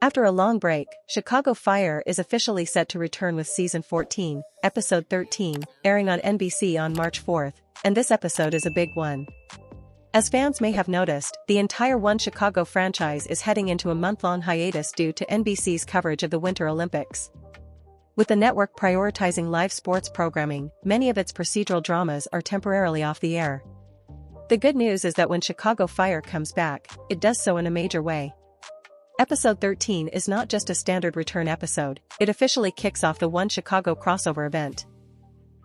After a long break, Chicago Fire is officially set to return with Season 14, Episode 13, airing on NBC on March 4th, and this episode is a big one. As fans may have noticed, the entire One Chicago franchise is heading into a month-long hiatus due to NBC's coverage of the Winter Olympics. With the network prioritizing live sports programming, many of its procedural dramas are temporarily off the air. The good news is that when Chicago Fire comes back, it does so in a major way. Episode 13 is not just a standard return episode, it officially kicks off the One Chicago crossover event.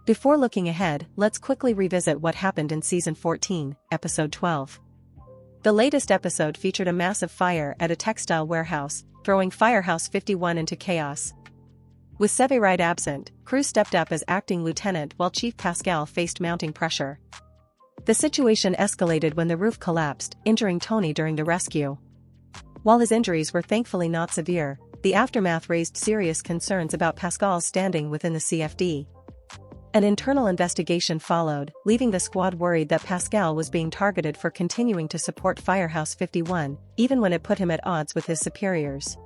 Before looking ahead, let's quickly revisit what happened in Season 14, Episode 12. The latest episode featured a massive fire at a textile warehouse, throwing Firehouse 51 into chaos. With Severide absent, crew stepped up as acting lieutenant while Chief Pascal faced mounting pressure. The situation escalated when the roof collapsed, injuring Tony during the rescue. While his injuries were thankfully not severe, the aftermath raised serious concerns about Pascal's standing within the CFD. An internal investigation followed, leaving the squad worried that Pascal was being targeted for continuing to support Firehouse 51, even when it put him at odds with his superiors.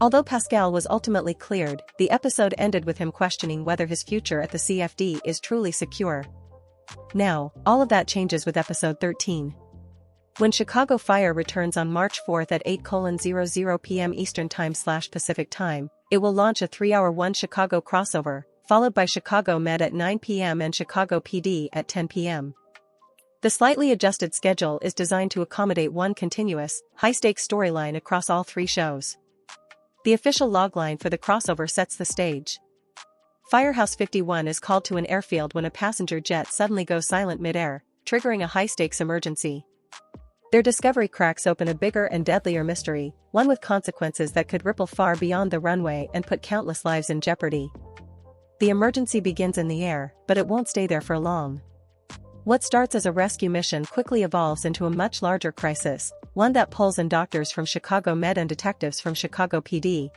Although Pascal was ultimately cleared, the episode ended with him questioning whether his future at the CFD is truly secure. Now, all of that changes with Episode 13. When Chicago Fire returns on March 4th at 8:00 p.m. Eastern Time/Pacific Time, it will launch a 3-hour One Chicago crossover, followed by Chicago Med at 9 p.m. and Chicago PD at 10 p.m. The slightly adjusted schedule is designed to accommodate one continuous, high-stakes storyline across all three shows. The official logline for the crossover sets the stage. Firehouse 51 is called to an airfield when a passenger jet suddenly goes silent mid-air, triggering a high-stakes emergency. Their discovery cracks open a bigger and deadlier mystery, one with consequences that could ripple far beyond the runway and put countless lives in jeopardy. The emergency begins in the air, but it won't stay there for long. What starts as a rescue mission quickly evolves into a much larger crisis, one that pulls in doctors from Chicago Med and detectives from Chicago PD.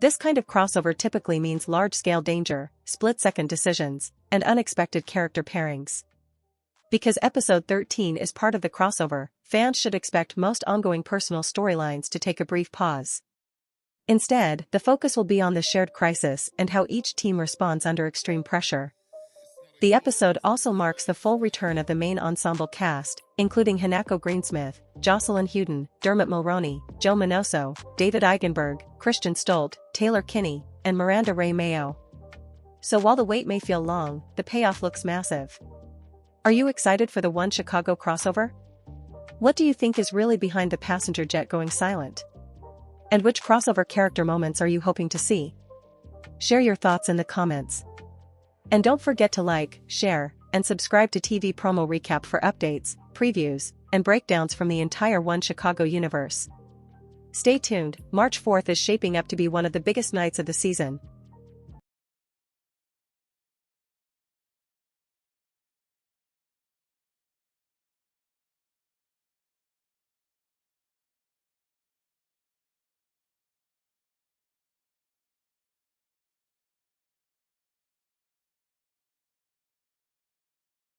This kind of crossover typically means large-scale danger, split-second decisions, and unexpected character pairings. Because Episode 13 is part of the crossover, fans should expect most ongoing personal storylines to take a brief pause. Instead, the focus will be on the shared crisis and how each team responds under extreme pressure. The episode also marks the full return of the main ensemble cast, including Hanako Greensmith, Jocelyn Hewden, Dermot Mulroney, Joe Minoso, David Eigenberg, Christian Stolt, Taylor Kinney, and Miranda Ray Mayo. So while the wait may feel long, the payoff looks massive. Are you excited for the One Chicago crossover? What do you think is really behind the passenger jet going silent? And which crossover character moments are you hoping to see? Share your thoughts in the comments. And don't forget to like, share, and subscribe to TV Promo Recap for updates, previews, and breakdowns from the entire One Chicago universe. Stay tuned, March 4th is shaping up to be one of the biggest nights of the season,